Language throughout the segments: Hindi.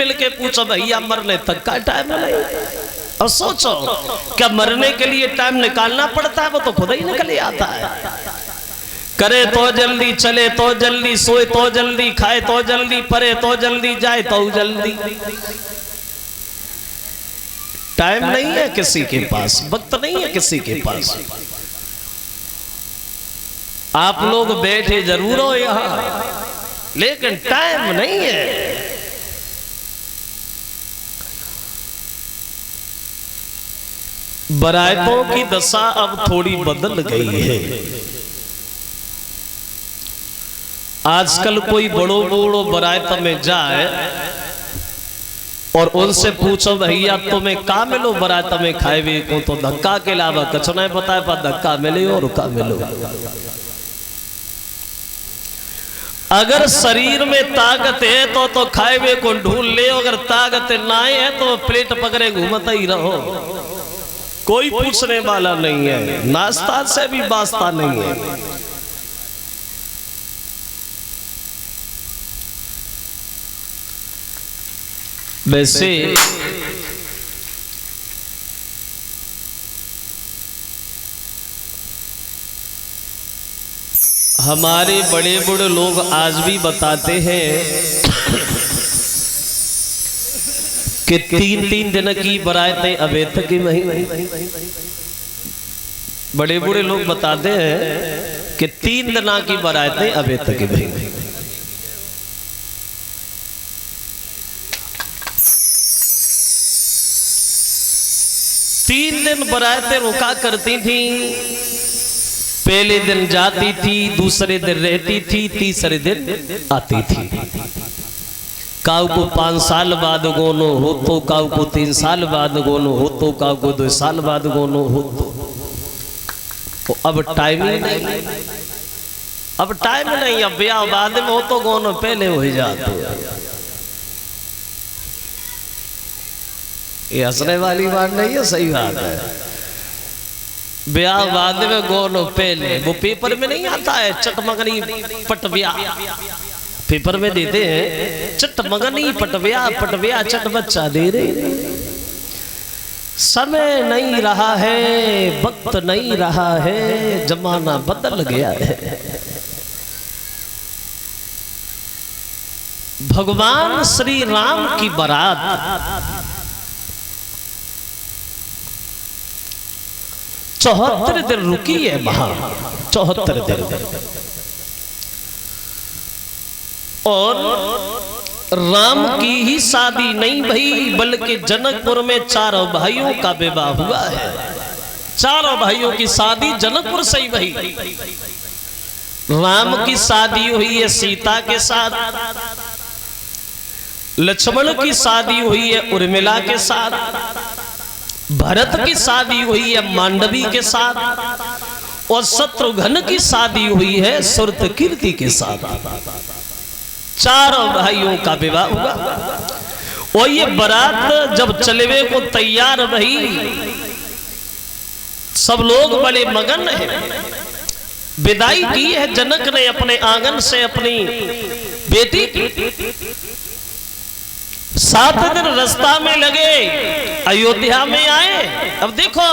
मिलके पूछो भैया मरने तक का टाइम नहीं। और सोचो क्या मरने के लिए टाइम निकालना पड़ता है, वो तो खुद ही निकल आता है। करे तो जल्दी, चले तो जल्दी, सोए तो जल्दी, खाए तो जल्दी, परे तो जल्दी, जाए तो जल्दी। टाइम नहीं है किसी के पास, वक्त नहीं है किसी के पास। आप लोग बैठे जरूर हो यहां, लेकिन टाइम नहीं है। बरातों की दशा अब थोड़ी बदल गई है। आजकल कोई बड़ो बड़ो बरात में जाए और उनसे पूछो भैया तुम्हें का मिलो बरात में खाए को, तो धक्का के अलावा कुछ नहीं बताए पा, धक्का मिले और का मिलो। अगर शरीर में ताकत है तो खाए हुए को ढूंढ ले, अगर ताकत ना है तो प्लेट पकड़े घूमता ही रहो, कोई पूछने वाला नहीं है। नाश्ता से भी वास्ता नहीं है। वैसे हमारे बड़े बड़े लोग आज भी बताते हैं कि 3-3 दिन की बरातें अभी तक ही नहीं। बड़े बड़े लोग बताते हैं कि 3 दिन की बरातें अभी तक ही नहीं। तीन दिन बरातें रुका करती थी। पहले दिन जाती थी, दूसरे दिन रहती थी, तीसरे दिन आती थी। काऊ को 5 साल बाद गोनो हो तो, काऊ को 3 साल बाद गोनो हो तो, काऊ को 2 साल बाद गोनो हो तो अब टाइम ही नहीं। अब टाइम नहीं, अब ब्याह बाद में हो तो गोनो पहले हो ही जाते। ये हंसने वाली बात नहीं है, सही बात है। ब्याह बाद में गोनो पहले, वो पेपर में नहीं आता है चटमगनी पट ब्याह, पेपर में देते हैं चटमगनी पट ब्याह, पट ब्याह चट बच्चा दे रहे। समय नहीं रहा है, वक्त नहीं रहा है, जमाना बदल गया है। भगवान श्री राम की बारात 74 दिन रुकी है वहां, 74 दिन। और राम की ही शादी नहीं भई, बल्कि जनकपुर में 4 भाइयों का विवाह हुआ है। 4 भाइयों की शादी जनकपुर से ही भई। राम की शादी हुई है सीता के साथ, लक्ष्मण की शादी हुई है उर्मिला के साथ, भरत की शादी हुई है मांडवी के साथ, और शत्रुघ्न की शादी हुई है सुरतकीर्ति के साथ। 4 भाइयों का विवाह हुआ। और ये बारात जब चलवे को तैयार रही, सब लोग बड़े मगन हैं। विदाई की है जनक ने अपने आंगन से अपनी बेटी की। 7 दिन रास्ता में लगे, अयोध्या में आए। अब देखो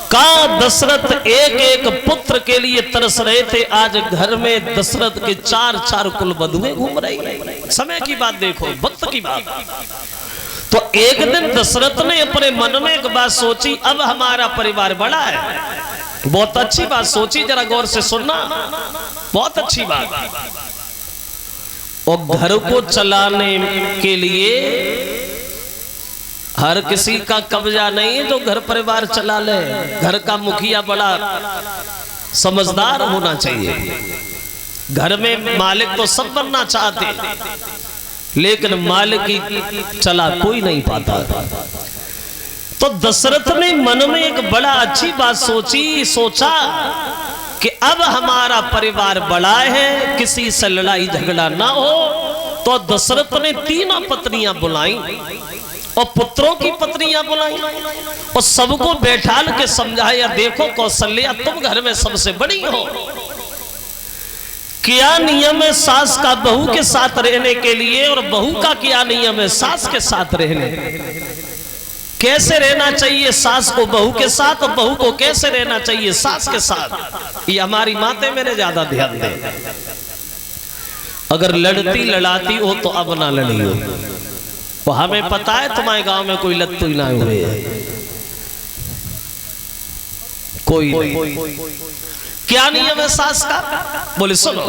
का दशरथ एक एक पुत्र के लिए तरस रहे थे, आज घर में दशरथ के 4 कुल बधुएं घूम रही है। समय की बात देखो, वक्त की बात। तो एक दिन दशरथ ने अपने मन में एक बात सोची, अब हमारा परिवार बड़ा है। बहुत अच्छी बात सोची, जरा गौर से सुनना, बहुत अच्छी बात। और घर को चलाने के लिए हर किसी का कब्जा नहीं है जो घर परिवार चला ले। घर का मुखिया बड़ा समझदार होना चाहिए। घर में मालिक तो सब बनना चाहते, लेकिन मालिक की चला कोई नहीं पाता। तो दशरथ ने मन में एक बड़ा अच्छी बात सोचा कि अब हमारा परिवार बड़ा है, किसी से लड़ाई झगड़ा ना हो। तो दशरथ ने 3 पत्नियां बुलाई और पुत्रों की पत्नियां बुलाई और सबको बैठाल के समझाया, देखो कौशल्या तुम घर में सबसे बड़ी हो, क्या नियम है सास का बहू के साथ रहने के लिए, और बहू का क्या नियम है सास के साथ रहने, कैसे रहना चाहिए सास को बहू के साथ, और बहू को कैसे रहना चाहिए सास के साथ। ये हमारी माते मेरे ज्यादा ध्यान दें। अगर लड़ती लड़ाती हो तो अब ना लड़ी हो। तो हमें पता है तुम्हारे गांव में कोई लत्तू ना हुए, कोई नहीं। क्या नियम है सास का? बोले सुनो,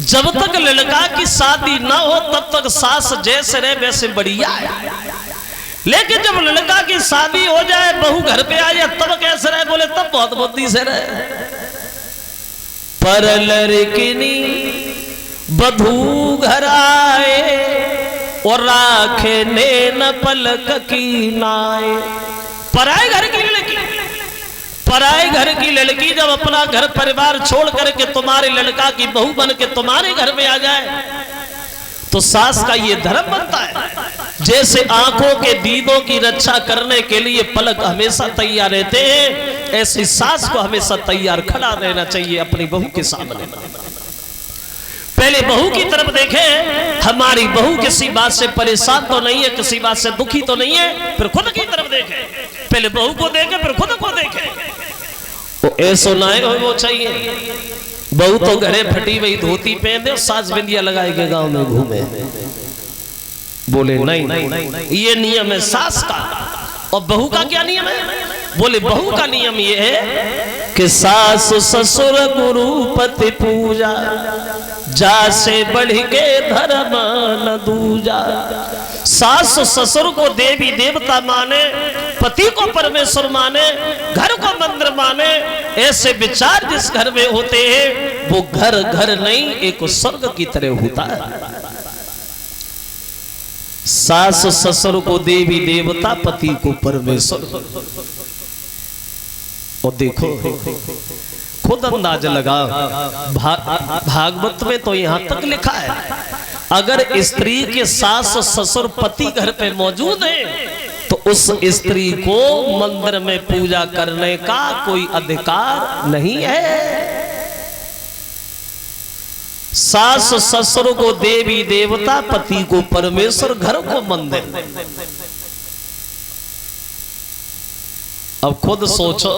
जब तक लड़का की शादी ना हो तब तक सास जैसे रहे वैसे बढ़िया है, लेकिन जब लड़का की शादी हो जाए, बहू घर पे आ जाए, तब कैसे रहे? बोले तब बहुत बुद्धि से रहे। पर लड़किनी बधू घर आए और राखे ने न पलक की नाए। पराए घर की लड़की, पराए घर की लड़की जब अपना घर परिवार छोड़ करके तुम्हारे लड़का की बहू बन के तुम्हारे घर में आ जाए तो सास का ये धर्म बनता है। जैसे आंखों के दीदों की रक्षा करने के लिए पलक हमेशा तैयार रहते हैं, ऐसी सास को हमेशा तैयार खड़ा रहना चाहिए अपनी बहू के सामने। पहले बहू की तरफ देखें, हमारी बहू किसी बात से परेशान तो नहीं है, किसी बात से दुखी तो नहीं है, फिर खुद की तरफ देखें। पहले बहू को देखें फिर खुद को देखें। वो ऐसा ना हो चाहिए बहू तो घरे फटी हुई धोती पहन दे, सास बिंदिया लगाए के गांव में घूमे। बोले नहीं, ये नियम है सास का। और बहू का क्या नियम है? बोले बहू का नियम ये है कि सास ससुर गुरु पति पूजा, जा से बढ़ के धर्म न दूजा। सास ससुर को देवी देवता माने, पति को परमेश्वर माने, घर को मंदिर माने। ऐसे विचार जिस घर में होते हैं वो घर घर नहीं, एक स्वर्ग की तरह होता है। सास ससुर को देवी देवता, पति को परमेश्वर। और देखो खुद अंदाजा लगा, भागवत में तो यहां तक लिखा है, अगर स्त्री के सास ससुर पति घर पे मौजूद है तो उस स्त्री को मंदिर में पूजा करने का कोई अधिकार नहीं है। सास ससुर को देवी देवता, पति को परमेश्वर, घर को मंदिर। अब खुद सोचो,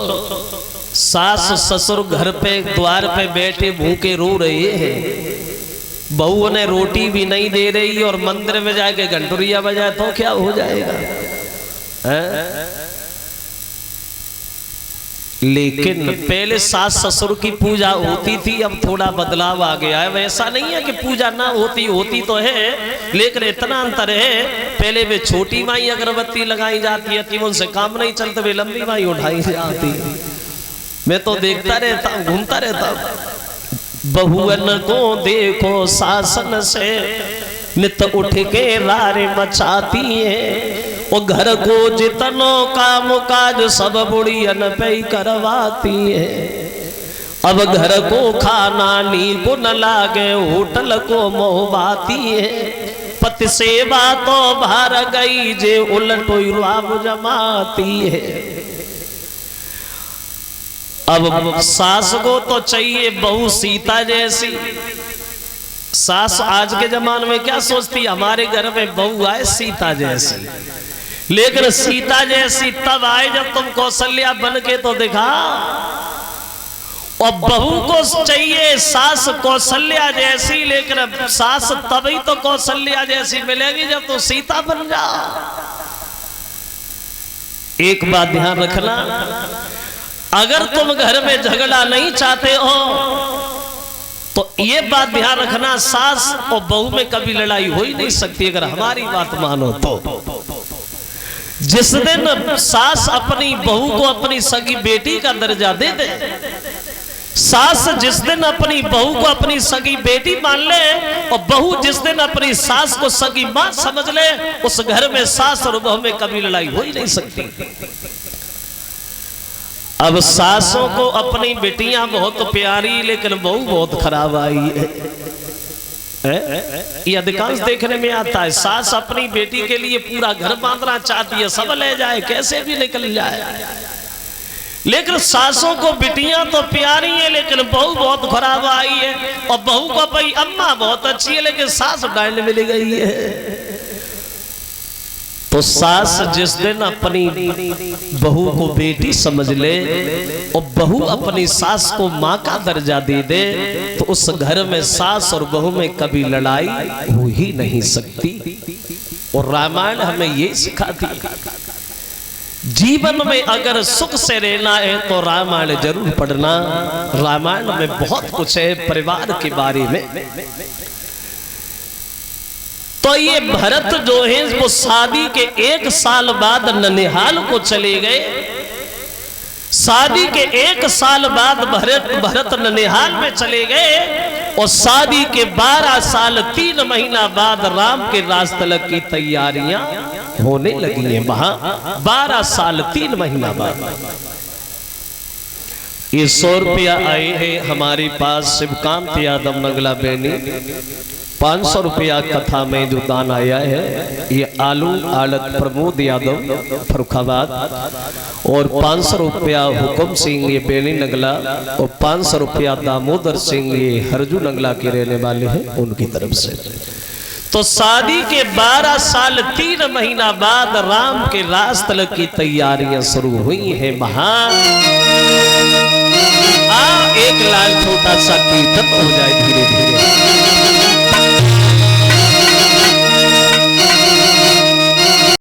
सास ससुर घर पे द्वार पे बैठे भूखे रो रहे हैं, बहू ने रोटी भी नहीं दे रही और मंदिर में जाके घंटुरिया बजाए तो क्या हो जाएगा? लेकिन पहले सास ससुर की पूजा होती थी, अब थोड़ा बदलाव आ गया है। वैसा नहीं है कि पूजा ना होती तो है, लेकिन इतना अंतर है, पहले वे छोटी माई अगरबत्ती लगाई जाती है थी, उनसे काम नहीं चलता, वे लंबी माई उठाई जाती। मैं तो देखता रहता हूँ, घूमता रहता हूँ। बहुअन को देखो शासन से नित उठ के रारे मचाती है, वो घर को जितनों काम काज सब बुढ़ियन पे करवाती है। अब घर को खाना नी को न लागे, होटल को मोहबाती है, पति सेवा तो भार गई जे उलटो राम जमाती है। अब सास को तो चाहिए बहू सीता जैसी। सास आज के जमाने में क्या सोचती, हमारे घर में बहू आए सीता जैसी, लेकिन सीता जैसी तब आए जब तुम कौशल्या बन के तो दिखा। और बहू को चाहिए सास कौशल्या जैसी, लेकिन सास तभी तो कौशल्या जैसी मिलेगी जब तो सीता बन जा। एक बात ध्यान रखना, अगर तुम घर में झगड़ा नहीं चाहते हो तो ये बात ध्यान रखना, सास और बहू में कभी लड़ाई हो ही नहीं सकती अगर हमारी बात मानो तो। जिस दिन सास अपनी बहू को अपनी सगी बेटी का दर्जा दे दे, सास जिस दिन अपनी बहू को अपनी सगी बेटी मान ले और बहू जिस दिन अपनी सास को सगी मां समझ ले, उस घर में सास और बहू में कभी लड़ाई हो ही नहीं सकती। अब सासों को अपनी बेटियां बहुत प्यारी, लेकिन बहू बहुत खराब आई है। ये अधिकांश देखने में आता है। सास अपनी बेटी के लिए पूरा घर बांधना चाहती है, सब ले जाए, कैसे भी निकल जाए, लेकिन सासों को बिटियां तो प्यारी है, लेकिन बहू बहुत खराब आई है। और बहू को भाई अम्मा बहुत अच्छी है, लेकिन सास डांड मिल गई है। तो सास जिस दिन अपनी बहू को बेटी समझ ले और बहू अपनी सास को माँ का दर्जा दे दे, तो उस घर में सास और बहू में कभी लड़ाई हो ही नहीं सकती। और रामायण हमें ये सिखाती है, जीवन में अगर सुख से रहना है तो रामायण जरूर पढ़ना। रामायण में बहुत कुछ है परिवार के बारे में। तो ये भरत जो है वो शादी के 1 साल बाद ननिहाल को चले गए। शादी के 1 साल बाद भरत ननिहाल में चले गए और शादी के 12 साल 3 महीना बाद राम के राज तिलक की तैयारियां होने लगी हैं। वहां 12 साल 3 महीना बाद ये 100 रुपया आए हैं हमारे पास। शिवकांत यादव नगला बेनी 500 रुपया कथा में जो दान आया है। ये आलू आड़त प्रमोद यादव फरुखाबाद और 500 रुपया हुकुम सिंह ये बेनी नगला और 500 रुपया दामोदर सिंह ये हरजू नगला के रहने वाले हैं, उनकी तरफ से। तो शादी के 12 साल 3 महीना बाद राम के राज तिलक की तैयारियां शुरू हुई हैं। एक लाल छोटा सा कीर्तन हो जाए धीरे धीरे।